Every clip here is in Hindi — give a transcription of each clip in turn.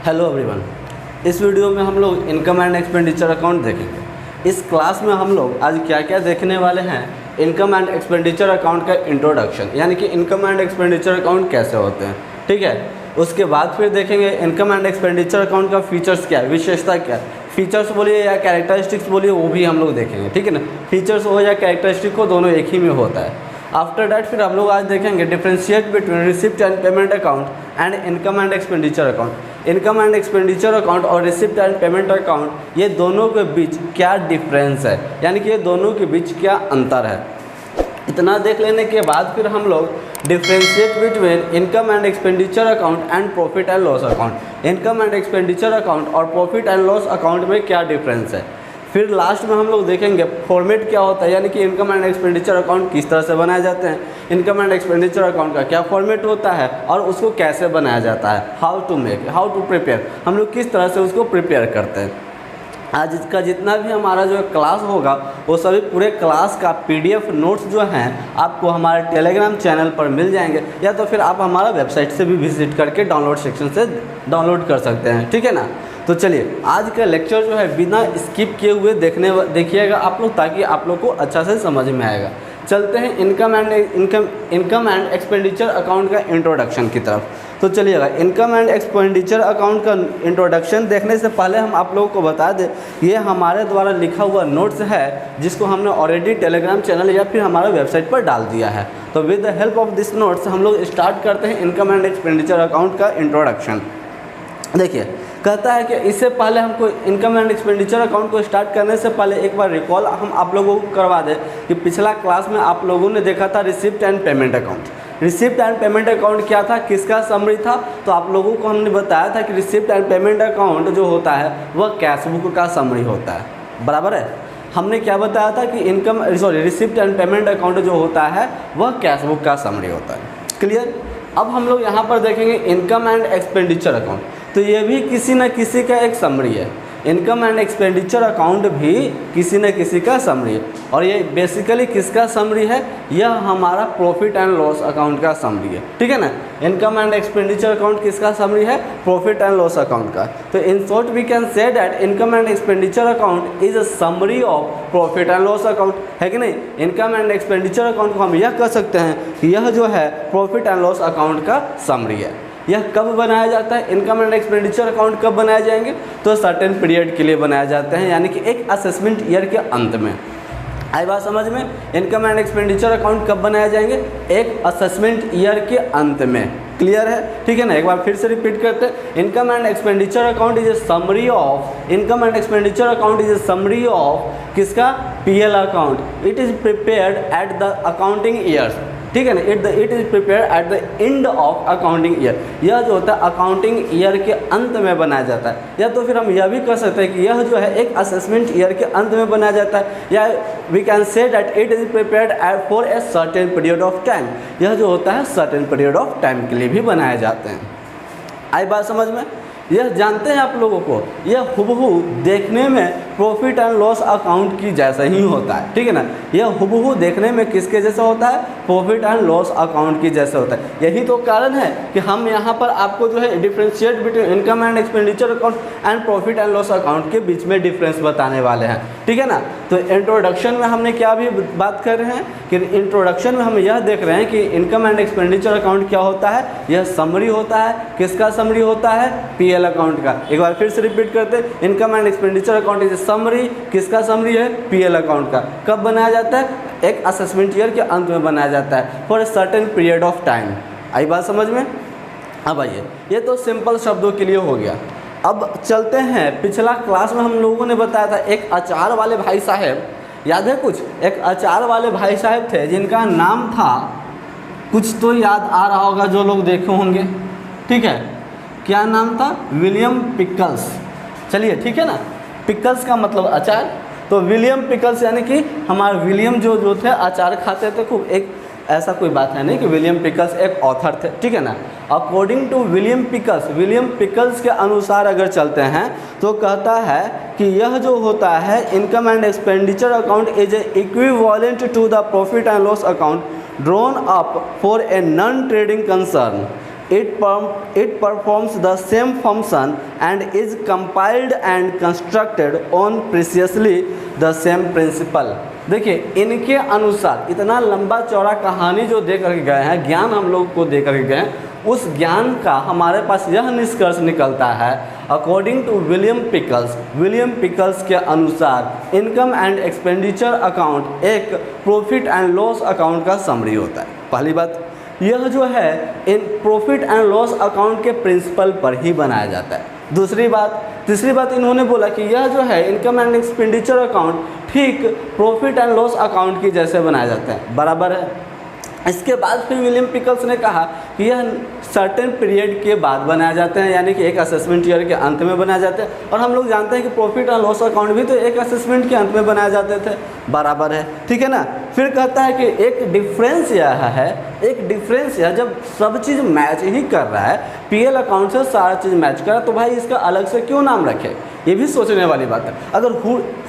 हेलो एवरीवन, इस वीडियो में हम लोग इनकम एंड एक्सपेंडिचर अकाउंट देखेंगे। इस क्लास में हम लोग आज क्या क्या देखने वाले हैं, इनकम एंड एक्सपेंडिचर अकाउंट का इंट्रोडक्शन, यानी कि इनकम एंड एक्सपेंडिचर अकाउंट कैसे होते हैं, ठीक है। उसके बाद फिर देखेंगे इनकम एंड एक्सपेंडिचर अकाउंट का फीचर्स क्या है, विशेषता क्या है, फीचर्स बोलिए या कैरेक्टरिस्टिक्स बोलिए, वो भी हम लोग देखेंगे, ठीक है ना। फीचर्स हो या कैरेक्टरिस्टिक हो, दोनों एक ही में होता है। आफ्टर डैट फिर हम लोग आज देखेंगे differentiate between receipt and payment account and income and expenditure account. Income and expenditure account और रिसिप्ट एंड पेमेंट अकाउंट, ये दोनों के बीच क्या डिफरेंस है, यानी कि ये दोनों के बीच क्या अंतर है। इतना देख लेने के बाद फिर हम लोग differentiate between income and expenditure account and profit and loss account. Income and expenditure account और प्रॉफिट एंड लॉस अकाउंट में क्या डिफरेंस है। फिर लास्ट में हम लोग देखेंगे फॉर्मेट क्या होता है, यानी कि इनकम एंड एक्सपेंडिचर अकाउंट किस तरह से बनाए जाते हैं, इनकम एंड एक्सपेंडिचर अकाउंट का क्या फॉर्मेट होता है और उसको कैसे बनाया जाता है, हाउ टू प्रिपेयर, हम लोग किस तरह से उसको प्रिपेयर करते हैं। आज इसका जितना भी हमारा जो क्लास होगा वो सभी पूरे क्लास का PDF नोट्स जो हैं आपको हमारे टेलीग्राम चैनल पर मिल जाएंगे, या तो फिर आप हमारा वेबसाइट से भी विजिट करके डाउनलोड सेक्शन से डाउनलोड कर सकते हैं, ठीक है ना। तो चलिए आज का लेक्चर जो है बिना स्किप किए हुए देखिएगा आप लोग, ताकि आप लोग को अच्छा से समझ में आएगा। चलते हैं इनकम एंड एक्सपेंडिचर अकाउंट का इंट्रोडक्शन की तरफ। तो चलिएगा, इनकम एंड एक्सपेंडिचर अकाउंट का इंट्रोडक्शन देखने से पहले हम आप लोगों को बता दें, ये हमारे द्वारा लिखा हुआ नोट्स है जिसको हमने ऑलरेडी टेलीग्राम चैनल या फिर हमारे वेबसाइट पर डाल दिया है। तो with the help of this notes हम लोग स्टार्ट करते हैं इनकम एंड एक्सपेंडिचर अकाउंट का इंट्रोडक्शन। देखिए, कहता है कि इससे पहले हमको इनकम एंड एक्सपेंडिचर अकाउंट को स्टार्ट करने से पहले एक बार रिकॉल हम आप लोगों को करवा दें कि पिछला क्लास में आप लोगों ने देखा था receipt and payment account. Receipt and payment account क्या था, किसका समरी था, तो आप लोगों को हमने बताया था कि रिसिप्ट एंड पेमेंट अकाउंट जो होता है वह कैश बुक का समरी होता है, बराबर है। हमने क्या बताया था कि रिसिप्ट एंड पेमेंट अकाउंट जो होता है वह कैश बुक का समरी होता है, क्लियर। अब हम लोग यहाँ पर देखेंगे इनकम एंड एक्सपेंडिचर अकाउंट, तो ये भी किसी न किसी का एक समरी है। इनकम एंड एक्सपेंडिचर अकाउंट भी किसी न किसी का समरी है, और ये बेसिकली किसका समरी है, यह हमारा प्रॉफिट एंड लॉस अकाउंट का समरी है, ठीक है ना। इनकम एंड एक्सपेंडिचर अकाउंट किसका समरी है, प्रॉफिट एंड लॉस अकाउंट का। तो in short we can say that income and expenditure account is a summary of profit and loss account, है कि नहीं। इनकम एंड एक्सपेंडिचर अकाउंट को हम यह कह सकते हैं कि यह जो है प्रॉफिट एंड लॉस अकाउंट का समरी है। यह कब बनाया जाता है, इनकम एंड एक्सपेंडिचर अकाउंट कब बनाए जाएंगे, तो सर्टेन पीरियड के लिए बनाए जाते हैं, यानी कि एक असेसमेंट ईयर के अंत में। आई बात समझ में, इनकम एंड एक्सपेंडिचर अकाउंट कब बनाए जाएंगे, एक असेसमेंट ईयर के अंत में, क्लियर है, ठीक है ना। एक बार फिर से रिपीट करते हैं, income and expenditure account is A summary of, income and expenditure account is A summary of किसका, PL account. It is prepared at the accounting years, ठीक है ना। It is prepare at the end of accounting year, यह जो होता है अकाउंटिंग ईयर के अंत में बनाया जाता है। या तो फिर हम यह भी कह सकते हैं कि यह जो है एक असेसमेंट ईयर के अंत में बनाया जाता है, या we can say that it is prepared for a certain period of time. यह जो होता है सर्टेन पीरियड ऑफ टाइम के लिए भी बनाए जाते हैं। आई बात समझ में, यह जानते हैं आप लोगों को, यह हुबहू देखने में प्रॉफिट एंड लॉस अकाउंट की जैसा ही होता है, ठीक है ना। यह हुबहू देखने में किसके जैसा होता है, प्रॉफिट एंड लॉस अकाउंट की जैसा होता है। यही तो कारण है कि हम यहाँ पर आपको जो है differentiate between income and expenditure account and profit and loss account के बीच में डिफरेंस बताने वाले हैं, ठीक है ना। तो इंट्रोडक्शन में हमने क्या भी बात कर रहे हैं कि इंट्रोडक्शन में हम यह देख रहे हैं कि इनकम एंड एक्सपेंडिचर अकाउंट क्या होता है, यह समरी होता है, किसका समरी होता है, PL अकाउंट का। एक बार फिर से रिपीट करते हैं, income and expenditure account is summary, किसका समरी है, PL अकाउंट का। कब बनाया जाता है, एक असेसमेंट ईयर के अंत में बनाया जाता है for a certain period of time. आई बात समझ में। अब आइए, ये तो सिंपल शब्दों के लिए हो गया। अब चलते हैं, पिछला क्लास में हम लोगों ने बताया था एक अचार वाले भाई साहब, याद है कुछ, एक अचार वाले भाई साहब थे जिनका नाम था, कुछ तो याद आ रहा होगा जो लोग देखे होंगे, ठीक है, क्या नाम था, विलियम पिकल्स। चलिए ठीक है ना, पिकल्स का मतलब अचार, तो विलियम पिकल्स यानी कि हमारे विलियम जो थे अचार खाते थे खूब। एक ऐसा कोई बात है नहीं कि विलियम पिकल्स एक ऑथर थे, ठीक है ना। अकॉर्डिंग टू विलियम पिकल्स के अनुसार अगर चलते हैं तो कहता है कि यह जो होता है income and expenditure account is a equivalent to the profit and loss account drawn up for a non trading concern it performs the same function and is compiled and constructed on precisely the same principle। देखिए इनके अनुसार इतना लंबा चौड़ा कहानी जो दे करके गए हैं, ज्ञान हम लोग को दे करके गए हैं, उस ज्ञान का हमारे पास यह निष्कर्ष निकलता है अकॉर्डिंग टू विलियम पिकल्स के अनुसार इनकम एंड एक्सपेंडिचर अकाउंट एक प्रॉफिट एंड लॉस अकाउंट का समरी होता है। पहली बात यह जो है in profit and loss account के प्रिंसिपल पर ही बनाया जाता है। तीसरी बात इन्होंने बोला कि यह जो है इनकम एंड एक्सपेंडिचर अकाउंट ठीक प्रॉफिट एंड लॉस अकाउंट की जैसे बनाया जाता है, बराबर है। इसके बाद फिर विलियम पिकल्स ने कहा कि यह सर्टेन पीरियड के बाद बनाए जाते हैं, यानी कि एक असेसमेंट ईयर के अंत में बनाए जाते हैं। और हम लोग जानते हैं कि प्रॉफिट एंड लॉस अकाउंट भी तो एक असेसमेंट के अंत में बनाए जाते थे, बराबर है, ठीक है ना। फिर कहता है कि एक डिफरेंस यह जब सब चीज़ मैच ही कर रहा है, पीएल अकाउंट से सारा चीज़ मैच कर रहा है, तो भाई इसका अलग से क्यों नाम रखे, ये भी सोचने वाली बात है। अगर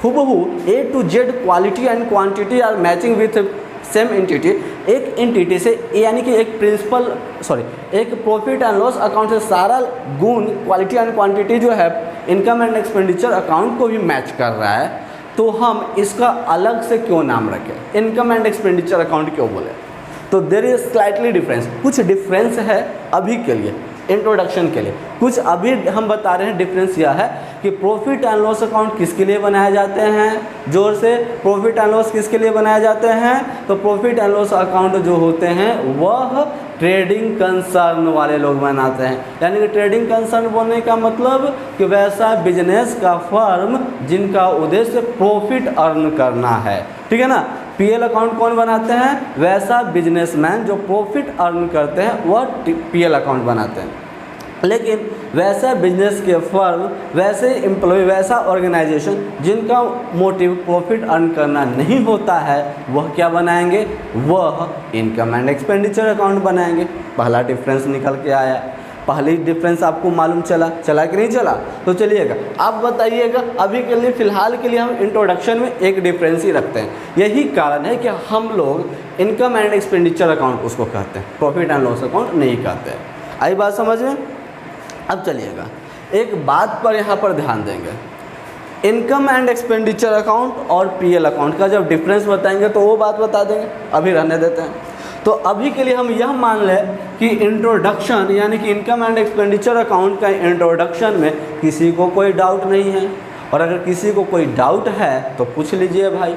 हूबहू A to Z quality and quantity are matching with same entity, एक एंटिटी से यानी कि एक प्रॉफिट एंड लॉस अकाउंट से सारा गुण क्वालिटी एंड क्वांटिटी जो है इनकम एंड एक्सपेंडिचर अकाउंट को भी मैच कर रहा है, तो हम इसका अलग से क्यों नाम रखें, इनकम एंड एक्सपेंडिचर अकाउंट क्यों बोले। तो देयर इज स्लाइटली डिफरेंस, कुछ डिफरेंस है अभी के लिए, इंट्रोडक्शन के लिए कुछ अभी हम बता रहे हैं। डिफरेंस यह है कि प्रॉफिट एंड लॉस अकाउंट किसके लिए बनाए जाते हैं, जोर से, प्रॉफिट एंड लॉस किसके लिए बनाए जाते हैं, तो प्रॉफिट एंड लॉस अकाउंट जो होते हैं वह ट्रेडिंग कंसर्न वाले लोग बनाते हैं। यानी कि ट्रेडिंग कंसर्न बोलने का मतलब कि वैसा बिजनेस का फर्म जिनका उद्देश्य प्रॉफिट अर्न करना है, ठीक है ना। पीएल अकाउंट कौन बनाते हैं, वैसा बिजनेसमैन जो प्रॉफिट अर्न करते हैं वह पीएल अकाउंट बनाते हैं। लेकिन वैसे बिजनेस के फर्म, वैसे एम्प्लॉय, वैसा ऑर्गेनाइजेशन जिनका मोटिव प्रॉफिट अर्न करना नहीं होता है, वह क्या बनाएंगे, वह इनकम एंड एक्सपेंडिचर अकाउंट बनाएंगे। पहला डिफरेंस निकल के आया। पहली डिफरेंस आपको मालूम चला कि नहीं चला, तो चलिएगा आप बताइएगा। अभी के लिए फ़िलहाल के लिए हम इंट्रोडक्शन में एक डिफरेंस ही रखते हैं। यही कारण है कि हम लोग इनकम एंड एक्सपेंडिचर अकाउंट उसको कहते हैं, प्रॉफिट एंड लॉस अकाउंट नहीं कहते हैं। आई बात समझ में। अब चलिएगा एक बात पर यहाँ पर ध्यान देंगे, इनकम एंड एक्सपेंडिचर अकाउंट और पीएल अकाउंट का जब डिफरेंस बताएंगे तो वो बात बता देंगे, अभी रहने देते हैं। तो अभी के लिए हम यह मान लें कि इंट्रोडक्शन यानी कि इनकम एंड एक्सपेंडिचर अकाउंट का इंट्रोडक्शन में किसी को कोई डाउट नहीं है, और अगर किसी को कोई डाउट है तो पूछ लीजिए भाई।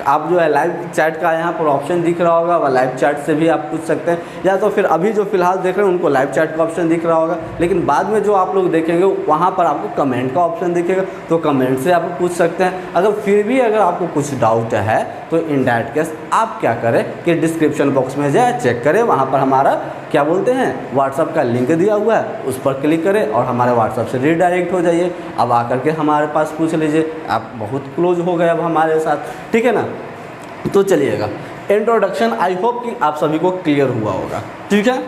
आप जो है लाइव चैट का यहाँ पर ऑप्शन दिख रहा होगा, वह लाइव चैट से भी आप पूछ सकते हैं, या तो फिर अभी जो फिलहाल देख रहे हैं उनको लाइव चैट का ऑप्शन दिख रहा होगा, लेकिन बाद में जो आप लोग देखेंगे वहाँ पर आपको कमेंट का ऑप्शन दिखेगा, तो कमेंट से आप पूछ सकते हैं। अगर आपको कुछ डाउट है तो इन दैट केस आप क्या करें कि डिस्क्रिप्शन बॉक्स में जाए, चेक करें, वहाँ पर हमारा क्या बोलते हैं व्हाट्सअप का लिंक दिया हुआ है, उस पर क्लिक करें और हमारे व्हाट्सअप से रीडायरेक्ट हो जाइए। अब आकर के हमारे पास पूछ लीजिए, आप बहुत क्लोज हो गए अब हमारे साथ, ठीक है ना। तो चलिएगा इंट्रोडक्शन आई होप कि आप सभी को क्लियर हुआ होगा, ठीक है।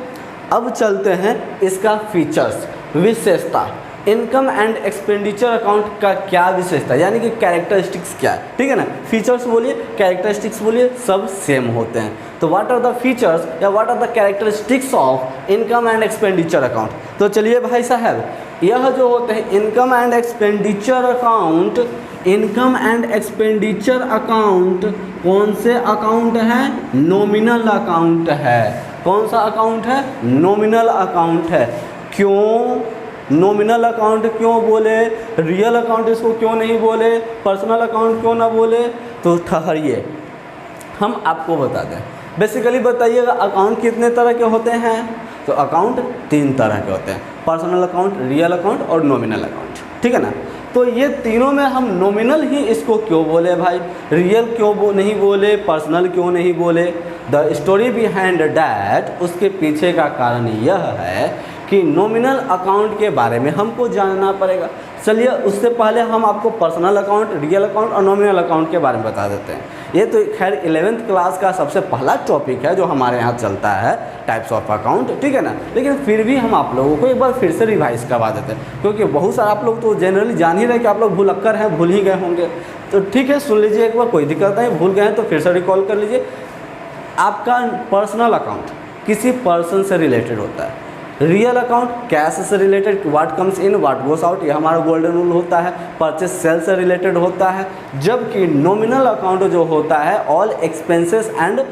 अब चलते हैं इसका फीचर्स, विशेषता। इनकम एंड एक्सपेंडिचर अकाउंट का क्या विशेषता यानी कि कैरेक्टरिस्टिक्स क्या है, ठीक है ना। फीचर्स बोलिए, कैरेक्टरिस्टिक्स बोलिए, सब सेम होते हैं। तो व्हाट आर द फीचर्स या what are the characteristics of income and expenditure account. तो चलिए भाई साहब, यह जो होते हैं income and expenditure account, income and expenditure account कौन से अकाउंट है, नॉमिनल अकाउंट है। कौन सा अकाउंट है, नॉमिनल अकाउंट है। क्यों नॉमिनल अकाउंट क्यों बोले, रियल अकाउंट इसको क्यों नहीं बोले, पर्सनल अकाउंट क्यों ना बोले, तो ठहरिए हम आपको बता दें। बेसिकली बताइएगा अकाउंट कितने तरह के होते हैं, तो अकाउंट 3 तरह के होते हैं, पर्सनल अकाउंट, रियल अकाउंट और नॉमिनल अकाउंट, ठीक है ना। तो ये तीनों में हम नॉमिनल ही इसको क्यों बोले भाई, रियल क्यों नहीं बोले, पर्सनल क्यों नहीं बोले। द स्टोरी बिहाइंड डैट, उसके पीछे का कारण यह है कि नॉमिनल अकाउंट के बारे में हमको जानना पड़ेगा। चलिए उससे पहले हम आपको पर्सनल अकाउंट, रियल अकाउंट और नॉमिनल अकाउंट के बारे में बता देते हैं। ये तो खैर 11th क्लास का सबसे पहला टॉपिक है जो हमारे यहाँ चलता है, टाइप्स ऑफ अकाउंट, ठीक है ना। लेकिन फिर भी हम आप लोगों को एक बार फिर से रिवाइज करवा देते हैं, क्योंकि बहुत सारे आप लोग तो जनरली जान ही रहे कि आप लोग भूलक्कर हैं, भूल ही गए होंगे। तो ठीक है, सुन लीजिए एक बार, कोई दिक्कत नहीं, भूल गए हैं तो फिर से रिकॉल कर लीजिए। आपका पर्सनल अकाउंट किसी पर्सन से रिलेटेड होता है, रियल अकाउंट कैश से related, what comes in what goes out, ये हमारा गोल्डन रूल होता है। परचेस सेल से रिलेटेड होता है। जबकि नॉमिनल अकाउंट जो होता है ऑल एक्सपेंसेस एंड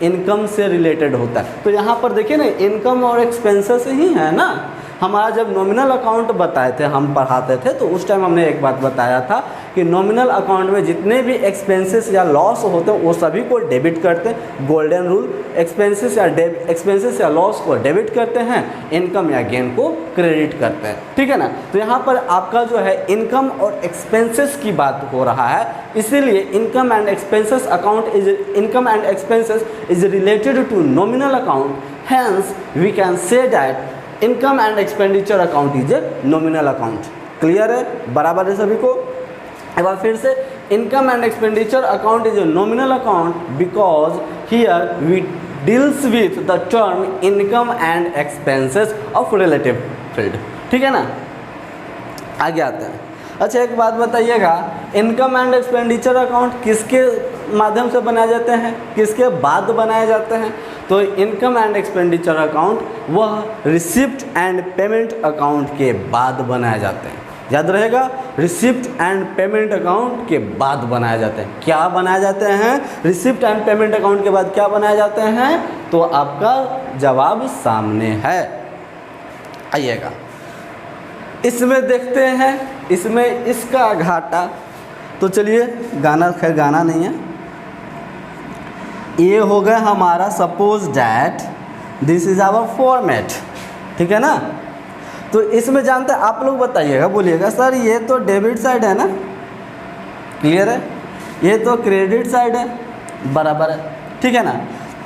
इनकम से रिलेटेड होता है। तो यहाँ पर देखिए ना, इनकम और एक्सपेंसेस ही है ना। हमारा जब नॉमिनल अकाउंट बताए थे, हम पढ़ाते थे, तो उस टाइम हमने एक बात बताया था कि नॉमिनल अकाउंट में जितने भी एक्सपेंसेस या लॉस होते हैं वो सभी को डेबिट करते हैं। गोल्डन रूल, एक्सपेंसेस या लॉस को डेबिट करते हैं, इनकम या गेन को क्रेडिट करते हैं, ठीक है ना। तो यहाँ पर आपका जो है इनकम और एक्सपेंसेस की बात हो रहा है, इसीलिए income and expenses account is related to nominal account, hence we can say that income and expenditure account is a nominal account. Clear है, बराबर है सभी को। एक बार फिर से, income and expenditure account is a nominal account because here we deals with the term income and expenses of relative field, ठीक है ना। आगे आते हैं। अच्छा, एक बात बताइएगा, इनकम एंड एक्सपेंडिचर अकाउंट किसके माध्यम से बनाए जाते हैं, किसके बाद बनाए जाते हैं? तो इनकम एंड एक्सपेंडिचर अकाउंट वह रिसिप्ट एंड पेमेंट अकाउंट के बाद बनाए जाते हैं। याद रहेगा, रिसिप्ट एंड पेमेंट अकाउंट के बाद बनाए जाते हैं। क्या बनाए जाते हैं? रिसिप्ट एंड पेमेंट अकाउंट के बाद क्या बनाए जाते हैं? तो आपका जवाब सामने है। आइएगा, इसमें देखते हैं, इसमें इसका घाटा। तो चलिए, गाना, खैर गाना नहीं है, ये हो गया हमारा suppose that this is our format, ठीक है ना। तो इसमें जानते हैं, आप लोग बताइएगा, बोलिएगा सर ये तो डेबिट साइड है ना, क्लियर है, ये तो क्रेडिट साइड है, बराबर है, ठीक है ना।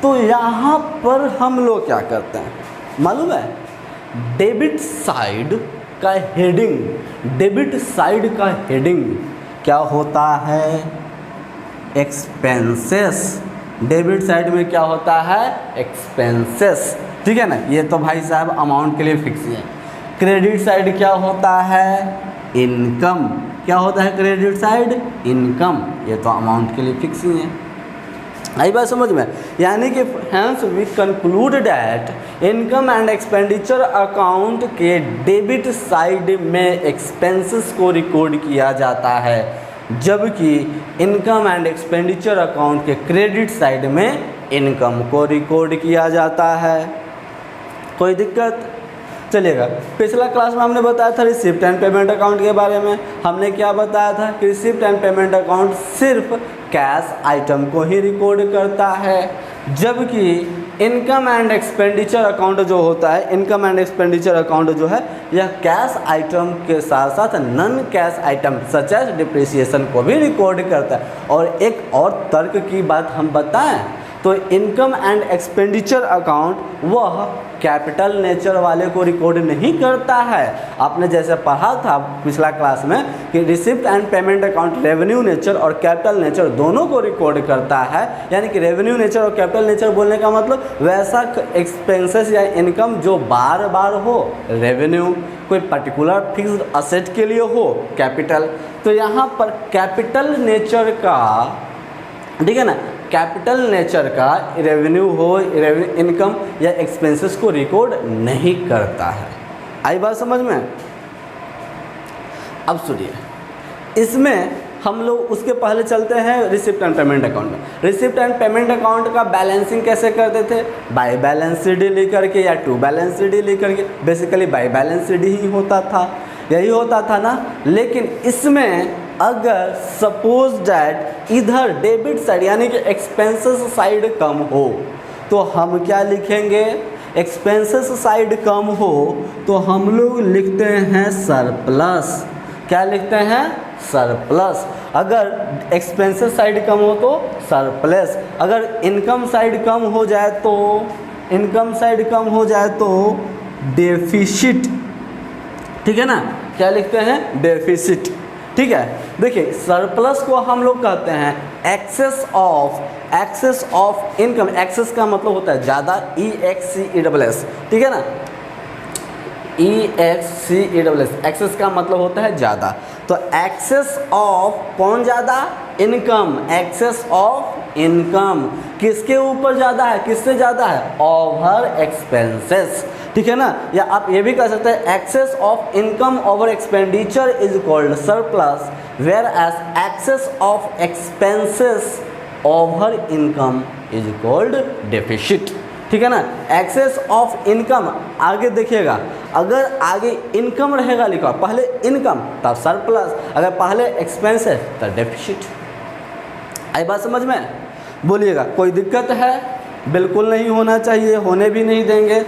तो यहाँ पर हम लोग क्या करते हैं मालूम है? डेबिट साइड का हेडिंग, डेबिट साइड का हेडिंग क्या होता है? एक्सपेंसेस। डेबिट साइड में क्या होता है? एक्सपेंसेस, ठीक है ना। ये तो भाई साहब अमाउंट के लिए फिक्स है। क्रेडिट साइड क्या होता है? इनकम। क्या होता है क्रेडिट साइड? इनकम। ये तो अमाउंट के लिए फिक्स ही है। आई बात समझ में? यानी कि hence we conclude that income and expenditure account के डेबिट साइड में एक्सपेंसेस को रिकॉर्ड किया जाता है, जबकि इनकम एंड एक्सपेंडिचर अकाउंट के क्रेडिट साइड में इनकम को रिकॉर्ड किया जाता है। कोई दिक्कत? चलिएगा, पिछला क्लास में हमने बताया था रिसिप्ट एंड पेमेंट अकाउंट के बारे में। हमने क्या बताया था कि रिसिप्ट एंड पेमेंट अकाउंट सिर्फ कैश आइटम को ही रिकॉर्ड करता है, जबकि इनकम एंड एक्सपेंडिचर अकाउंट जो होता है, इनकम एंड एक्सपेंडिचर अकाउंट जो है, यह कैश आइटम के साथ साथ non cash item such as depreciation को भी रिकॉर्ड करता है। और एक और तर्क की बात हम बताएं तो इनकम एंड एक्सपेंडिचर अकाउंट वह कैपिटल नेचर वाले को रिकॉर्ड नहीं करता है। आपने जैसे पढ़ा था पिछला क्लास में कि receipt and payment account revenue nature और कैपिटल नेचर दोनों को रिकॉर्ड करता है। यानी कि रेवेन्यू नेचर और कैपिटल नेचर बोलने का मतलब वैसा एक्सपेंसेस या इनकम जो बार बार हो, रेवेन्यू कोई पर्टिकुलर फिक्स्ड असेट के लिए हो, कैपिटल। तो यहाँ पर कैपिटल नेचर का, ठीक है ना, कैपिटल नेचर का रेवेन्यू हो, इनकम या एक्सपेंसेस को रिकॉर्ड नहीं करता है। आई बात समझ में? अब सुनिए, इसमें हम लोग उसके पहले चलते हैं रिसिप्ट एंड पेमेंट अकाउंट में। रिसिप्ट एंड पेमेंट अकाउंट का बैलेंसिंग कैसे करते थे? बाय बैलेंस शीट लिख करके या टू बैलेंस शीट लिख करके। बेसिकली बाय बैलेंस शीट ही होता था, यही होता था ना। लेकिन इसमें अगर सपोज डैट इधर डेबिट साइड यानी कि एक्सपेंसेस साइड कम हो तो हम क्या लिखेंगे? एक्सपेंसेस साइड कम हो तो हम लोग लिखते हैं सरप्लस। क्या लिखते हैं? सरप्लस। अगर एक्सपेंसेस साइड कम हो तो सरप्लस। अगर इनकम साइड कम हो जाए तो, इनकम साइड कम हो जाए तो डेफिसिट, ठीक है ना। क्या लिखते हैं? डेफिसिट, ठीक है। देखिए, सरप्लस को हम लोग कहते हैं एक्सेस ऑफ इनकम। एक्सेस का मतलब होता है ज़्यादा, EXCESS, ठीक है ना, EXCESS। एक्सेस का मतलब होता है ज़्यादा। तो एक्सेस ऑफ कौन ज़्यादा? इनकम। एक्सेस ऑफ इनकम किसके ऊपर ज़्यादा है? किससे ज़्यादा है? Over expenses. ठीक है ना। या आप ये भी कह सकते हैं excess of income over expenditure is called surplus, whereas excess of expenses over income is called deficit. ठीक है ना। एक्सेस ऑफ इनकम, आगे देखिएगा, अगर आगे इनकम रहेगा लिखा, पहले इनकम तब सरप्लस, अगर पहले एक्सपेंसेस तब डेफिसिट। आई बात समझ में? बोलिएगा कोई दिक्कत है? बिल्कुल नहीं होना चाहिए, होने भी नहीं देंगे।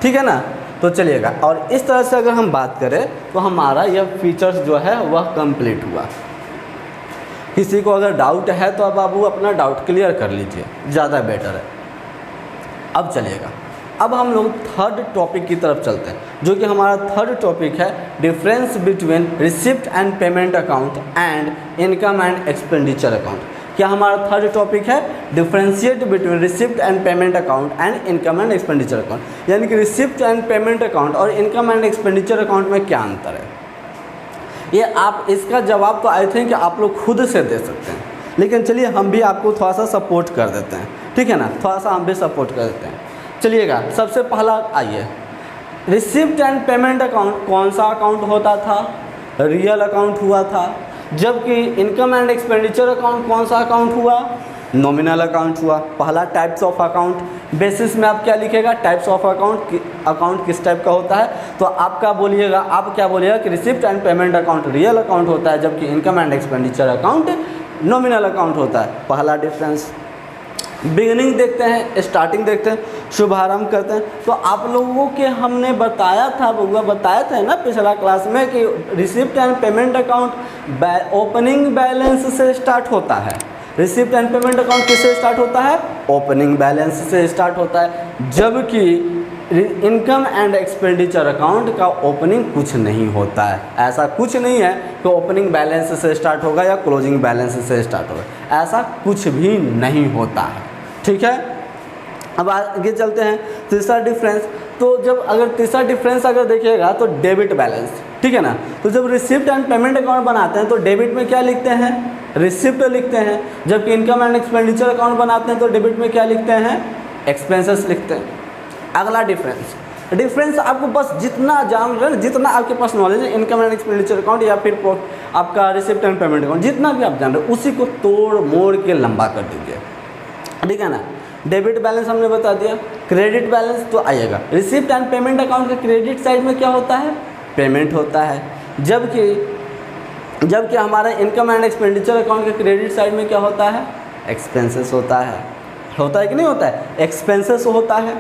ठीक है ना। तो चलिएगा, और इस तरह से अगर हम बात करें तो हमारा यह फीचर्स जो है वह कंप्लीट हुआ। किसी को अगर डाउट है तो अब बाबू अपना डाउट क्लियर कर लीजिए, ज़्यादा बेटर है। अब चलिएगा, अब हम लोग थर्ड टॉपिक की तरफ चलते हैं, जो कि हमारा थर्ड टॉपिक है difference between receipt and payment account and income and expenditure account. क्या हमारा थर्ड टॉपिक है differentiate between receipt and payment account and income and expenditure account, यानी कि रिसिप्ट एंड पेमेंट अकाउंट और इनकम एंड एक्सपेंडिचर अकाउंट में क्या अंतर है। ये आप इसका जवाब तो आई थिंक आप लोग खुद से दे सकते हैं, लेकिन चलिए हम भी आपको थोड़ा सा सपोर्ट कर देते हैं। ठीक है ना, थोड़ा सा हम भी सपोर्ट कर देते हैं। चलिएगा, सबसे पहला आइए, रिसिप्ट एंड पेमेंट अकाउंट कौन सा अकाउंट होता था? रियल अकाउंट हुआ था। जबकि इनकम एंड एक्सपेंडिचर अकाउंट कौन सा अकाउंट हुआ? नॉमिनल अकाउंट हुआ। पहला टाइप्स ऑफ अकाउंट बेसिस में आप क्या लिखेगा? टाइप्स ऑफ अकाउंट किस टाइप का होता है? तो आप क्या बोलिएगा कि receipt and payment account real account होता है, जबकि income and expenditure account nominal account होता है। पहला डिफरेंस। बिगिनिंग देखते हैं, स्टार्टिंग देखते हैं, शुभारंभ करते हैं। तो आप लोगों के हमने बताया था ना पिछला क्लास में कि receipt and payment account opening balance से स्टार्ट होता है। रिसिप्ट एंड पेमेंट अकाउंट किससे स्टार्ट होता है? ओपनिंग बैलेंस से स्टार्ट होता है, जबकि इनकम एंड एक्सपेंडिचर अकाउंट का ओपनिंग कुछ नहीं होता है। ऐसा कुछ नहीं है कि ओपनिंग बैलेंस से स्टार्ट होगा या क्लोजिंग बैलेंस से स्टार्ट होगा, ऐसा कुछ भी नहीं होता है। ठीक है। अब आगे चलते हैं, तीसरा डिफरेंस। तो जब अगर तीसरा डिफरेंस अगर देखिएगा तो डेबिट बैलेंस। ठीक है ना। तो जब रिसिप्ट एंड पेमेंट अकाउंट बनाते हैं तो डेबिट में क्या लिखते हैं? रिसिप्ट लिखते हैं, जबकि इनकम एंड एक्सपेंडिचर अकाउंट बनाते हैं तो डेबिट में क्या लिखते हैं? एक्सपेंसेस लिखते हैं। अगला डिफरेंस आपको बस जितना जान रहे हैं, जितना आपके पास नॉलेज है इनकम एंड एक्सपेंडिचर अकाउंट या फिर आपका रिसिप्ट एंड पेमेंट अकाउंट, जितना भी आप जान रहे हैं उसी को तोड़ मोड़ के लंबा कर दीजिए। ठीक है ना। डेबिट बैलेंस हमने बता दिया। क्रेडिट बैलेंस तो आइएगा, रिसिप्ट एंड पेमेंट अकाउंट के क्रेडिट साइड में क्या होता है? पेमेंट होता है, जबकि हमारा इनकम एंड एक्सपेंडिचर अकाउंट के क्रेडिट साइड में क्या होता है? एक्सपेंसेस होता है कि नहीं होता है? एक्सपेंसेस होता है।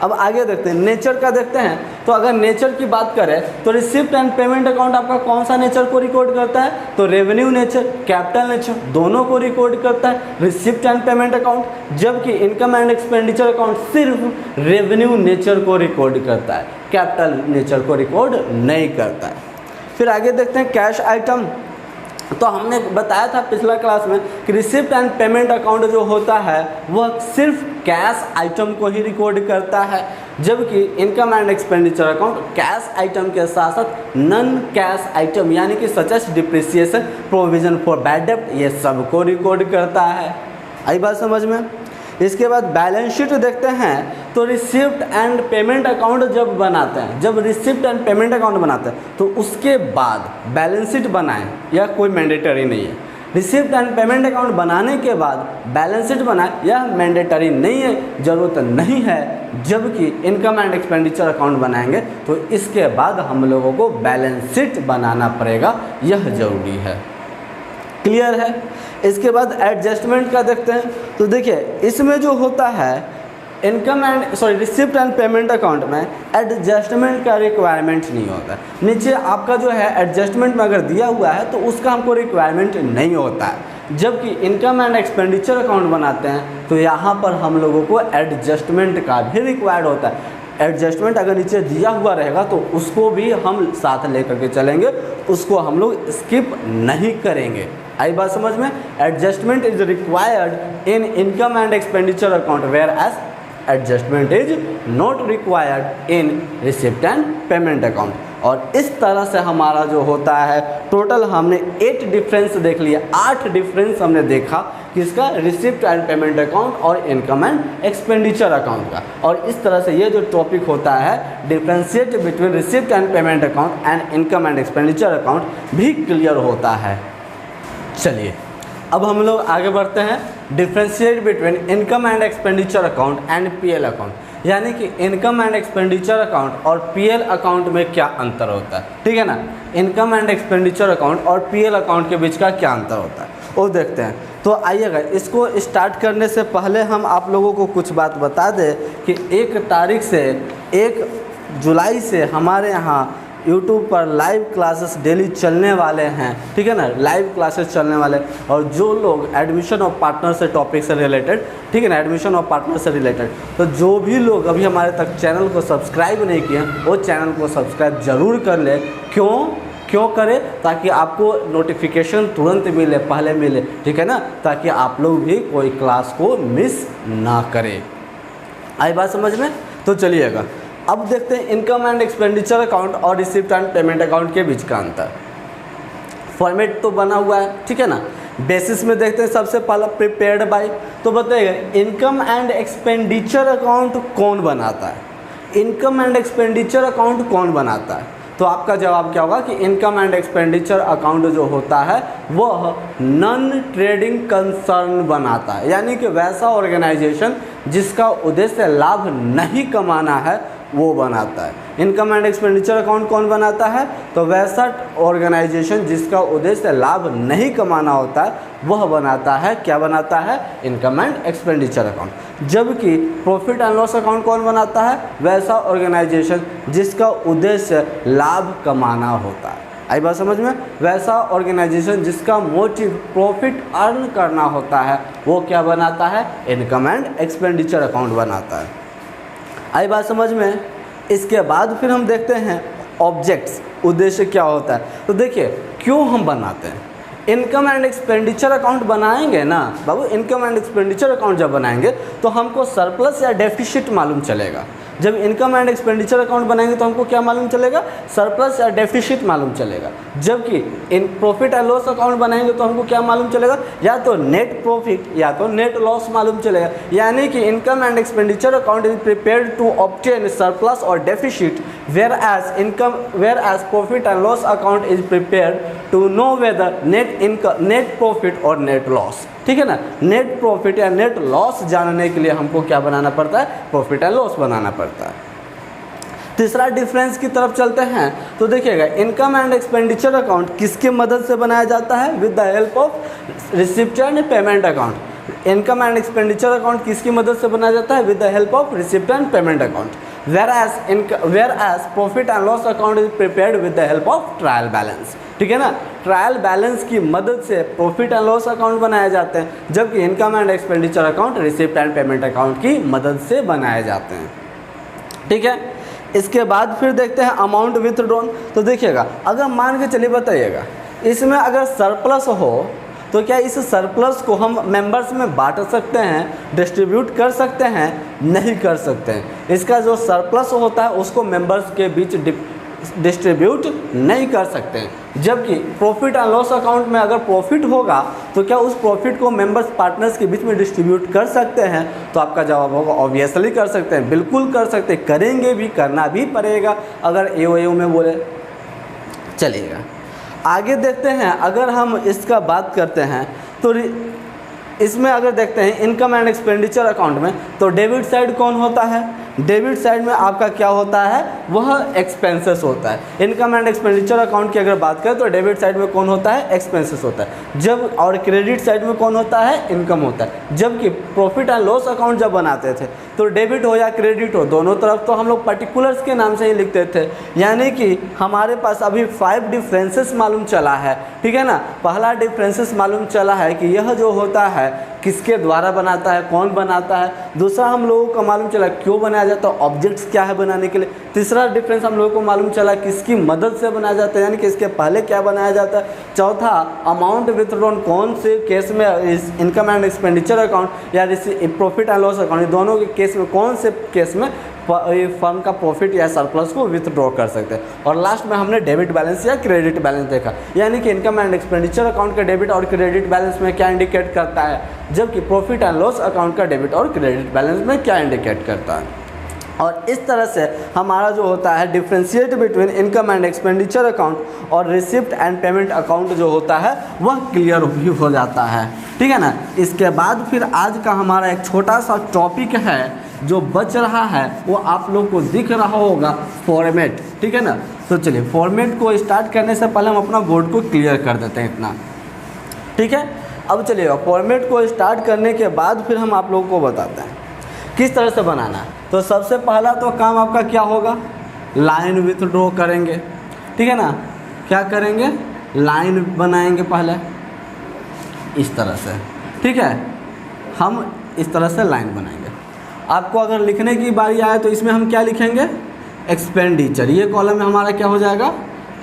अब आगे देखते हैं, नेचर का देखते हैं। तो अगर नेचर की बात करें तो रिसिप्ट एंड पेमेंट अकाउंट आपका कौन सा नेचर को रिकॉर्ड करता है? तो रेवेन्यू नेचर, कैपिटल नेचर, दोनों को रिकॉर्ड करता है रिसिप्ट एंड पेमेंट अकाउंट, जबकि इनकम एंड एक्सपेंडिचर अकाउंट सिर्फ रेवेन्यू नेचर को रिकॉर्ड करता है, कैपिटल नेचर को रिकॉर्ड नहीं करता है। फिर आगे देखते हैं कैश आइटम। तो हमने बताया था पिछला क्लास में कि रिसिप्ट एंड पेमेंट अकाउंट जो होता है वह सिर्फ कैश आइटम को ही रिकॉर्ड करता है, जबकि income and expenditure account cash item के साथ साथ नॉन कैश आइटम यानी कि such as depreciation, provision for bad डेब्ट, ये सब को रिकॉर्ड करता है। आई बात समझ में? इसके बाद बैलेंस शीट देखते हैं। तो रिसिप्ट एंड पेमेंट अकाउंट जब बनाते हैं, जब रिसिप्ट एंड पेमेंट अकाउंट बनाते हैं तो उसके बाद बैलेंस शीट बनाएं, यह कोई मैंडेटरी नहीं है। रिसिप्ट एंड पेमेंट अकाउंट बनाने के बाद बैलेंस शीट बनाएं, यह मैंडेटरी नहीं है, ज़रूरत नहीं है। जबकि इनकम एंड एक्सपेंडिचर अकाउंट बनाएंगे तो इसके बाद हम लोगों को बैलेंस शीट बनाना पड़ेगा, यह ज़रूरी है। क्लियर है? इसके बाद एडजस्टमेंट का देखते हैं। तो देखिए इसमें जो होता है रिसिप्ट एंड पेमेंट अकाउंट में एडजस्टमेंट का रिक्वायरमेंट नहीं होता। नीचे आपका जो है एडजस्टमेंट में अगर दिया हुआ है तो उसका हमको रिक्वायरमेंट नहीं होता है, जबकि इनकम एंड एक्सपेंडिचर अकाउंट बनाते हैं तो यहाँ पर हम लोगों को एडजस्टमेंट का भी रिक्वायर्ड होता है। एडजस्टमेंट अगर नीचे दिया हुआ रहेगा तो उसको भी हम साथ लेकर के चलेंगे, उसको हम लोग स्किप नहीं करेंगे। आई बात समझ में? Adjustment is required in income and expenditure account, whereas adjustment is not required in receipt and payment account. और इस तरह से हमारा जो होता है टोटल हमने 8 डिफरेंस देख लिया, 8 डिफरेंस हमने देखा किसका, रिसिप्ट एंड पेमेंट अकाउंट और इनकम एंड एक्सपेंडिचर अकाउंट का। और इस तरह से ये जो टॉपिक होता है differentiate between receipt and payment account and income and expenditure account भी क्लियर होता है। चलिए अब हम लोग आगे बढ़ते हैं, differentiate between income and expenditure account and PL account, यानी कि इनकम एंड एक्सपेंडिचर अकाउंट और पीएल अकाउंट में क्या अंतर होता है, ठीक है ना। इनकम एंड एक्सपेंडिचर अकाउंट और पीएल अकाउंट के बीच का क्या अंतर होता है वो देखते हैं। तो आइएगा, इसको स्टार्ट करने से पहले हम आप लोगों को कुछ बात बता दें कि 1 तारीख से 1 जुलाई से हमारे यहाँ YouTube पर लाइव क्लासेस डेली चलने वाले हैं, ठीक है ना, लाइव क्लासेस चलने वाले। और जो लोग एडमिशन ऑफ पार्टनर से टॉपिक से रिलेटेड, ठीक है ना, एडमिशन ऑफ पार्टनर से रिलेटेड, तो जो भी लोग अभी हमारे तक चैनल को सब्सक्राइब नहीं किए वो चैनल को सब्सक्राइब ज़रूर कर ले। क्यों करें, ताकि आपको नोटिफिकेशन तुरंत मिले, पहले मिले, ठीक है ना, ताकि आप लोग भी कोई क्लास को मिस ना करें। आई बात समझ में। तो चलिएगा अब देखते हैं इनकम एंड एक्सपेंडिचर अकाउंट और रिसिप्ट एंड पेमेंट अकाउंट के बीच का अंतर। फॉर्मेट तो बना हुआ है, ठीक है ना। बेसिस में देखते हैं सबसे पहला प्रिपेयर्ड बाय, तो बताइएगा इनकम एंड एक्सपेंडिचर अकाउंट कौन बनाता है, इनकम एंड एक्सपेंडिचर अकाउंट कौन बनाता है। तो आपका जवाब क्या होगा कि इनकम एंड एक्सपेंडिचर अकाउंट जो होता है वह नॉन ट्रेडिंग कंसर्न बनाता है, यानी कि वैसा ऑर्गेनाइजेशन जिसका उद्देश्य लाभ नहीं कमाना है वो बनाता है। इनकम एंड एक्सपेंडिचर अकाउंट कौन बनाता है, तो वैसा ऑर्गेनाइजेशन जिसका उद्देश्य लाभ नहीं कमाना होता है वह बनाता है, क्या बनाता है, इनकम एंड एक्सपेंडिचर अकाउंट। जबकि प्रॉफिट एंड लॉस अकाउंट कौन बनाता है, वैसा ऑर्गेनाइजेशन जिसका उद्देश्य लाभ कमाना होता है। आई बात समझ में। वैसा ऑर्गेनाइजेशन जिसका मोटिव प्रॉफिट अर्न करना होता है वो क्या बनाता है, इनकम एंड एक्सपेंडिचर अकाउंट बनाता है। आई बात समझ में। इसके बाद फिर हम देखते हैं ऑब्जेक्ट्स, उद्देश्य क्या होता है। तो देखिए क्यों हम बनाते हैं, इनकम एंड एक्सपेंडिचर अकाउंट बनाएंगे ना बाबू, इनकम एंड एक्सपेंडिचर अकाउंट जब बनाएंगे तो हमको सरप्लस या डेफिसिट मालूम चलेगा। जब इनकम एंड एक्सपेंडिचर अकाउंट बनाएंगे तो हमको क्या मालूम चलेगा, सरप्लस या डेफिसिट मालूम चलेगा। जबकि in profit and loss account बनाएंगे तो हमको क्या मालूम चलेगा, या तो नेट प्रॉफिट या तो नेट लॉस मालूम चलेगा। यानी कि income and expenditure account is prepared to obtain surplus और deficit, whereas profit and loss account is prepared to know whether net profit और नेट लॉस, ठीक है ना। नेट प्रॉफिट या नेट लॉस जानने के लिए हमको क्या बनाना पड़ता है, प्रॉफिट एंड लॉस बनाना पड़ता है। तीसरा डिफरेंस की तरफ चलते हैं तो देखिएगा इनकम एंड एक्सपेंडिचर अकाउंट किसकी मदद से बनाया जाता है, with the help of receipt and payment account. Income and expenditure account किसकी मदद से बनाया जाता है, with the help of receipt and payment account. whereas profit and loss account is prepared with the help of trial balance, ठीक है ना। ट्रायल बैलेंस की मदद से प्रॉफिट एंड लॉस अकाउंट बनाए जाते हैं, जबकि income and expenditure account receipt and payment account की मदद से बनाए जाते हैं, ठीक है। इसके बाद फिर देखते हैं अमाउंट विथड्रॉन। तो देखिएगा अगर मान के चलिए बताइएगा इसमें अगर सरप्लस हो तो क्या इस सरप्लस को हम मेंबर्स में बांट सकते हैं, डिस्ट्रीब्यूट कर सकते हैं, नहीं कर सकते हैं। इसका जो सरप्लस होता है उसको मेंबर्स के बीच डिस्ट्रीब्यूट नहीं कर सकते हैं। जबकि प्रॉफिट एंड लॉस अकाउंट में अगर प्रॉफिट होगा तो क्या उस प्रॉफिट को मेंबर्स पार्टनर्स के बीच में डिस्ट्रीब्यूट कर सकते हैं, तो आपका जवाब होगा ऑब्वियसली कर सकते हैं, बिल्कुल कर सकते हैं, करेंगे भी, करना भी पड़ेगा अगर एओ में बोले। चलिएगा आगे देखते हैं, अगर हम इसका बात करते हैं तो इसमें अगर देखते हैं इनकम एंड एक्सपेंडिचर अकाउंट में तो डेबिट साइड कौन होता है, डेबिट साइड में आपका क्या होता है, वह एक्सपेंसेस होता है। इनकम एंड एक्सपेंडिचर अकाउंट की अगर बात करें तो डेबिट साइड में कौन होता है, एक्सपेंसेस होता है। जब और क्रेडिट साइड में कौन होता है, इनकम होता है। जबकि प्रॉफिट एंड लॉस अकाउंट जब बनाते थे तो डेबिट हो या क्रेडिट हो दोनों तरफ तो हम लोग पर्टिकुलर्स के नाम से ही लिखते थे। यानी कि हमारे पास अभी 5 डिफरेंसेस मालूम चला है, ठीक है ना। पहला डिफरेंसेस मालूम चला है कि यह जो होता है किसके द्वारा बनाता है, कौन बनाता है। दूसरा हम लोगों को मालूम चला क्यों बनाया जाता है, ऑब्जेक्ट्स क्या है बनाने के लिए। तीसरा डिफरेंस हम लोगों को मालूम चला किसकी मदद से बनाया जाता है, यानी कि इसके पहले क्या बनाया जाता है। चौथा, अमाउंट विथड्रॉन कौन से केस में, इस इनकम एंड एक्सपेंडिचर अकाउंट या प्रॉफिट एंड लॉस अकाउंट, दोनों के केस में कौन से केस में फर्म का प्रॉफिट या सरप्लस को विथड्रॉ कर सकते हैं। और लास्ट में हमने डेबिट बैलेंस या क्रेडिट बैलेंस देखा, यानी कि इनकम एंड एक्सपेंडिचर अकाउंट का डेबिट और क्रेडिट बैलेंस में क्या इंडिकेट करता है, जबकि प्रॉफिट एंड लॉस अकाउंट का डेबिट और क्रेडिट बैलेंस में क्या इंडिकेट करता है। और इस तरह से हमारा जो होता है differentiate between income and expenditure account और रिसिप्ट एंड पेमेंट अकाउंट जो होता है वह क्लियर भी हो जाता है, ठीक है ना। इसके बाद फिर आज का हमारा एक छोटा सा टॉपिक है जो बच रहा है, वो आप लोग को दिख रहा होगा, फॉर्मेट, ठीक है ना। तो चलिए फॉर्मेट को स्टार्ट करने से पहले हम अपना बोर्ड को क्लियर कर देते हैं इतना, ठीक है। अब चलिए फॉर्मेट को स्टार्ट करने के बाद फिर हम आप लोगों को बताते हैं किस तरह से बनाना है। तो सबसे पहला तो काम आपका क्या होगा, लाइन विथड्रॉ करेंगे, ठीक है ना। क्या करेंगे, लाइन बनाएंगे पहले इस तरह से, ठीक है। हम इस तरह से लाइन बनाएंगे। आपको अगर लिखने की बारी आए तो इसमें हम क्या लिखेंगे, एक्सपेंडिचर, ये कॉलम में हमारा क्या हो जाएगा,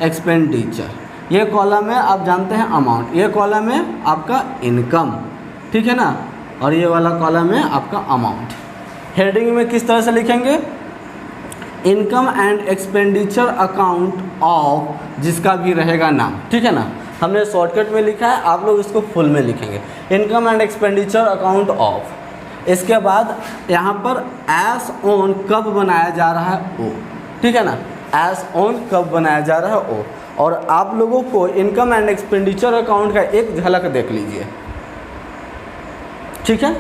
एक्सपेंडिचर। ये कॉलम में आप जानते हैं अमाउंट, ये कॉलम में आपका इनकम, ठीक है ना, और ये वाला कॉलम में आपका अमाउंट। हेडिंग में किस तरह से लिखेंगे, income and expenditure account of जिसका भी रहेगा नाम, ठीक है ना। हमने शॉर्टकट में लिखा है, आप लोग इसको फुल में लिखेंगे, income and expenditure account of. इसके बाद यहाँ पर एस ऑन कब बनाया जा रहा है, ओ, ठीक है ना, एस ऑन कब बनाया जा रहा है, ओ। और आप लोगों को इनकम एंड एक्सपेंडिचर अकाउंट का एक झलक देख लीजिए, ठीक है।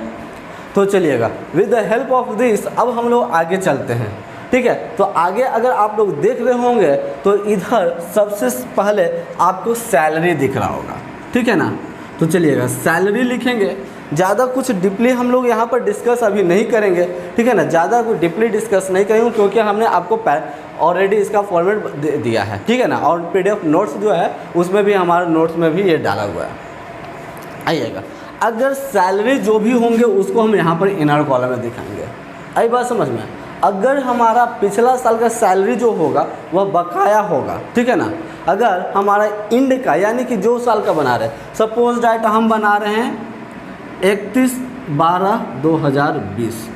तो चलिएगा with the help of this अब हम लोग आगे चलते हैं, ठीक है। तो आगे अगर आप लोग देख रहे होंगे तो इधर सबसे पहले आपको सैलरी दिख रहा होगा, ठीक है ना। तो चलिएगा सैलरी लिखेंगे। ज़्यादा कुछ डीपली हम लोग यहाँ पर डिस्कस अभी नहीं करेंगे, ठीक है ना, ज़्यादा कुछ डीपली डिस्कस नहीं करेंगे क्योंकि हमने आपको ऑलरेडी इसका फॉर्मेट दिया है, ठीक है ना। और PDF नोट्स जो है उसमें भी, हमारे नोट्स में भी ये डाला हुआ है। आइएगा, अगर सैलरी जो भी होंगे उसको हम यहाँ पर इनर कॉलम में दिखाएंगे। आई बात समझ में। अगर हमारा पिछला साल का सैलरी जो होगा वह बकाया होगा, ठीक है ना। अगर हमारा इंड का यानी कि जो साल का बना रहे, सपोज डेट हम बना रहे हैं 31/12/2020,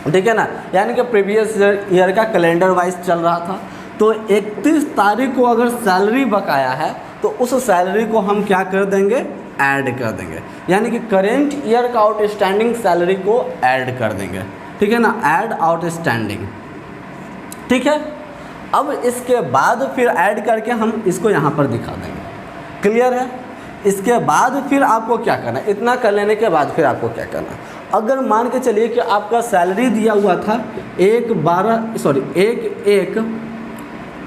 ठीक है ना, यानी कि प्रीवियस ईयर का कैलेंडर वाइज चल रहा था। तो 31 तारीख को अगर सैलरी बकाया है तो उस सैलरी को हम क्या कर देंगे, ऐड कर देंगे, यानी कि करेंट ईयर का आउटस्टैंडिंग सैलरी को ऐड कर देंगे, ठीक है ना, ऐड आउटस्टैंडिंग, ठीक है। अब इसके बाद फिर ऐड करके हम इसको यहाँ पर दिखा देंगे, क्लियर है। इसके बाद फिर आपको क्या करना है, इतना कर लेने के बाद फिर आपको क्या करना है। अगर मान के चलिए कि आपका सैलरी दिया हुआ था 1/1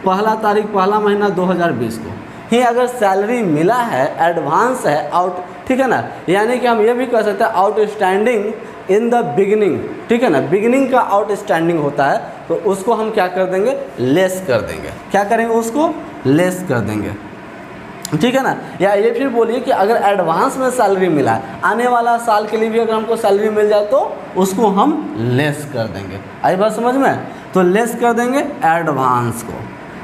पहला तारीख पहला महीना 2020 को ही अगर सैलरी मिला है, एडवांस है, आउट, ठीक है ना, यानी कि हम ये भी कह सकते हैं आउटस्टैंडिंग इन द बिगिनिंग, ठीक है ना, बिगिनिंग का आउटस्टैंडिंग होता है तो उसको हम क्या कर देंगे, लेस कर देंगे। क्या करेंगे, उसको लेस कर देंगे, ठीक है ना। या ये फिर बोलिए कि अगर एडवांस में सैलरी मिला है, आने वाला साल के लिए भी अगर हमको सैलरी मिल जाए तो उसको हम लेस कर देंगे। आई बात समझ में। तो लेस कर देंगे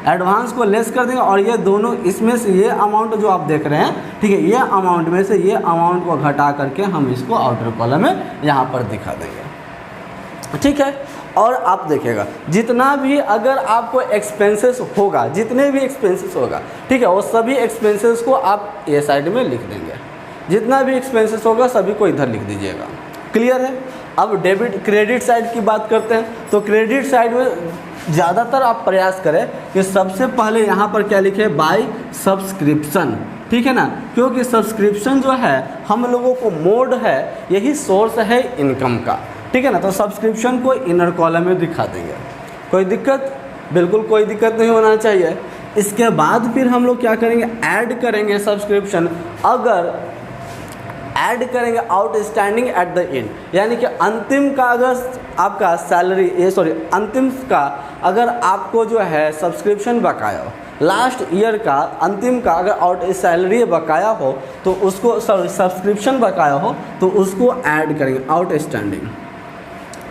एडवांस को लेस कर देंगे। और ये दोनों इसमें से ये अमाउंट जो आप देख रहे हैं, ठीक है, ये अमाउंट में से ये अमाउंट को घटा करके हम इसको आउटर कॉलम में यहाँ पर दिखा देंगे, ठीक है। और आप देखिएगा जितना भी अगर आपको एक्सपेंसेस होगा, जितने भी एक्सपेंसेस होगा, ठीक है, वो सभी एक्सपेंसेस को आप ये साइड में लिख देंगे। जितना भी एक्सपेंसेस होगा सभी को इधर लिख दीजिएगा, क्लियर है। अब डेबिट क्रेडिट साइड की बात करते हैं। तो क्रेडिट साइड में ज़्यादातर आप प्रयास करें कि सबसे पहले यहाँ पर क्या लिखे, बाय सब्सक्रिप्शन, ठीक है ना, क्योंकि सब्सक्रिप्शन जो है हम लोगों को मोड है, यही सोर्स है इनकम का, ठीक है ना। तो सब्सक्रिप्शन को इनर कॉलम में दिखा देंगे, कोई दिक्कत, बिल्कुल कोई दिक्कत नहीं होना चाहिए। इसके बाद फिर हम लोग क्या करेंगे, ऐड करेंगे सब्सक्रिप्शन। अगर ऐड करेंगे आउटस्टैंडिंग एट द एंड, यानी कि अंतिम का अगर आपका सैलरी अंतिम का अगर आपको जो है सब्सक्रिप्शन बकाया हो, लास्ट ईयर का अंतिम का अगर आउट सैलरी बकाया हो तो उसको सब्सक्रिप्शन बकाया हो तो उसको ऐड करेंगे आउटस्टैंडिंग।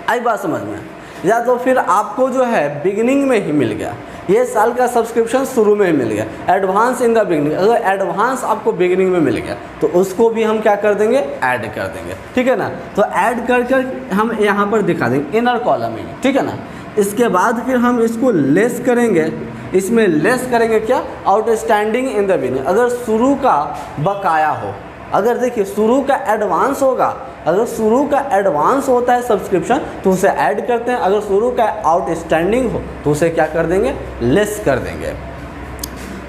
आई बात समझ में। या तो फिर आपको जो है बिगिनिंग में ही मिल गया, ये साल का सब्सक्रिप्शन शुरू में ही मिल गया, एडवांस इन द बिगिनिंग, अगर एडवांस आपको बिगिनिंग में मिल गया तो उसको भी हम क्या कर देंगे, ऐड कर देंगे, ठीक है ना। तो ऐड कर हम यहाँ पर दिखा देंगे इनर कॉलम में, ठीक है ना। इसके बाद फिर हम इसको लेस करेंगे, इसमें लेस करेंगे क्या, आउटस्टैंडिंग इन द बिगिनिंग, अगर शुरू का बकाया हो, अगर देखिए शुरू का एडवांस होगा, अगर शुरू का एडवांस होता है सब्सक्रिप्शन तो उसे ऐड करते हैं, अगर शुरू का आउटस्टैंडिंग हो तो उसे क्या कर देंगे, लेस कर देंगे।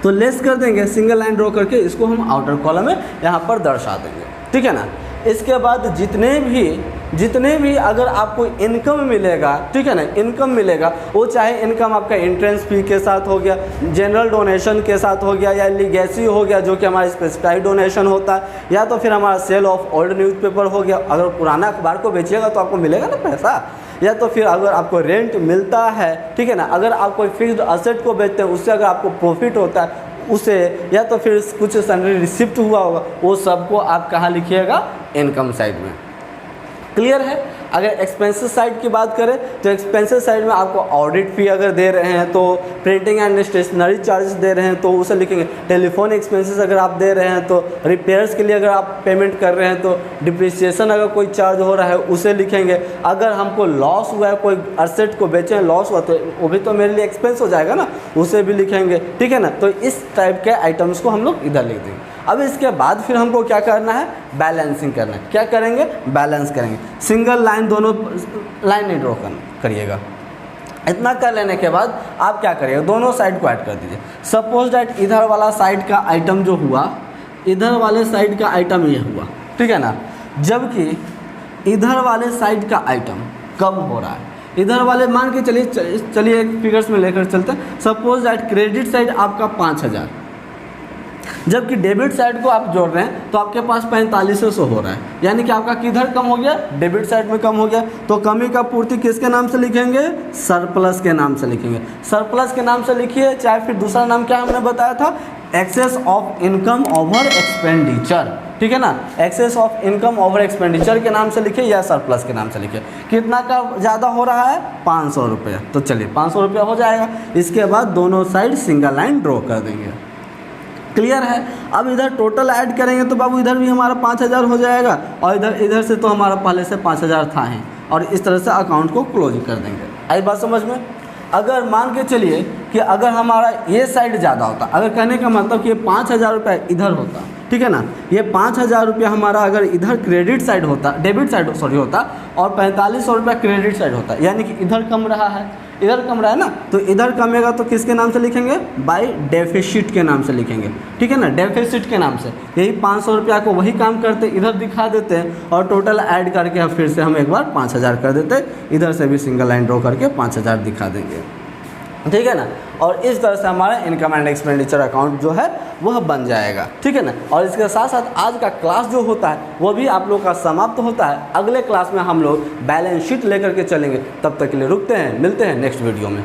तो लेस कर देंगे, सिंगल लाइन ड्रॉ करके इसको हम आउटर कॉलम में यहाँ पर दर्शा देंगे, ठीक है ना। इसके बाद जितने भी अगर आपको इनकम मिलेगा, ठीक है ना, इनकम मिलेगा, वो चाहे इनकम आपका एंट्रेंस फी के साथ हो गया, जनरल डोनेशन के साथ हो गया, या लीगेसी हो गया जो कि हमारा स्पेसिफाइड डोनेशन होता है, या तो फिर हमारा सेल ऑफ ओल्ड न्यूज़पेपर हो गया, अगर पुराना अखबार को बेचिएगा तो आपको मिलेगा ना पैसा, या तो फिर अगर आपको रेंट मिलता है, ठीक है ना, अगर आप कोई फिक्स्ड असेट को बेचते हैं उससे अगर आपको प्रॉफिट होता है उसे, या तो फिर कुछ सैलरी रिसिप्ट हुआ होगा, वो सबको आप कहाँ लिखिएगा, इनकम साइड में। क्लियर है। अगर एक्सपेंसेस साइड की बात करें तो एक्सपेंसेस साइड में आपको ऑडिट फी अगर दे रहे हैं तो, प्रिंटिंग एंड स्टेशनरी चार्जेस दे रहे हैं तो उसे लिखेंगे, टेलीफोन एक्सपेंसेस अगर आप दे रहे हैं तो, रिपेयर्स के लिए अगर आप पेमेंट कर रहे हैं तो, डिप्रिसिएशन अगर कोई चार्ज हो रहा है उसे लिखेंगे, अगर हमको लॉस हुआ है, कोई असेट को बेचे लॉस हुआ तो वो भी तो मेरे लिए एक्सपेंस हो जाएगा ना, उसे भी लिखेंगे, ठीक है ना। तो इस टाइप के आइटम्स को हम लोग इधर लिख देंगे। अब इसके बाद फिर हमको क्या करना है, बैलेंसिंग करना है। क्या करेंगे, बैलेंस करेंगे, सिंगल लाइन, दोनों लाइन नहीं ड्रॉ करिएगा। इतना कर लेने के बाद आप क्या करिएगा, दोनों साइड को ऐड कर दीजिए। सपोज दैट इधर वाला साइड का आइटम जो हुआ, इधर वाले साइड का आइटम ये हुआ, ठीक है ना, जबकि इधर वाले साइड का आइटम कम हो रहा है। इधर वाले मान के चलिए एक फिगर्स में लेकर चलते हैं। सपोज दैट क्रेडिट साइड आपका 5000, जबकि डेबिट साइड को आप जोड़ रहे हैं तो आपके पास 4500 हो रहा है, यानी कि आपका किधर कम हो गया, डेबिट साइड में कम हो गया। तो कमी का पूर्ति किसके नाम से लिखेंगे, सरप्लस के नाम से लिखेंगे। सरप्लस के नाम से लिखिए, चाहे फिर दूसरा नाम क्या हमने बताया था, excess of income over expenditure, ठीक है ना, excess of income over expenditure के नाम से लिखिए या सरप्लस के नाम से लिखिए। कितना का ज़्यादा हो रहा है, 500 रुपये, तो चलिए 500 रुपया हो जाएगा। इसके बाद दोनों साइड सिंगल लाइन ड्रॉ कर देंगे। क्लियर है। अब इधर टोटल ऐड करेंगे तो बाबू इधर भी हमारा 5000 हो जाएगा, और इधर से तो हमारा पहले से 5000 था ही, और इस तरह से अकाउंट को क्लोज कर देंगे। आई बात समझ में। अगर मान के चलिए कि अगर हमारा ये साइड ज़्यादा होता, अगर कहने का मतलब कि ये 5000 रुपये इधर होता, ठीक है ना, ये 5000 रुपया हमारा अगर इधर क्रेडिट साइड होता, डेबिट साइड सॉरी होता, और 4500 रुपया क्रेडिट साइड होता, यानी कि इधर कम रहा है, इधर कम रहा है ना, तो इधर कमेगा तो किसके नाम से लिखेंगे, बाय डेफिसिट के नाम से लिखेंगे, ठीक है ना, डेफिसिट के नाम से। यही 500 रुपया को वही काम करते, इधर दिखा देते हैं, और टोटल ऐड करके अब फिर से हम एक बार 5000 कर देते, इधर से भी सिंगल लाइन ड्रॉ करके 5000 दिखा देंगे, ठीक है ना। और इस तरह से हमारा इनकम एंड एक्सपेंडिचर अकाउंट जो है वह बन जाएगा, ठीक है ना। और इसके साथ साथ आज का क्लास जो होता है वो भी आप लोग का समाप्त होता है। अगले क्लास में हम लोग बैलेंस शीट लेकर के चलेंगे। तब तक के लिए रुकते हैं, मिलते हैं नेक्स्ट वीडियो में।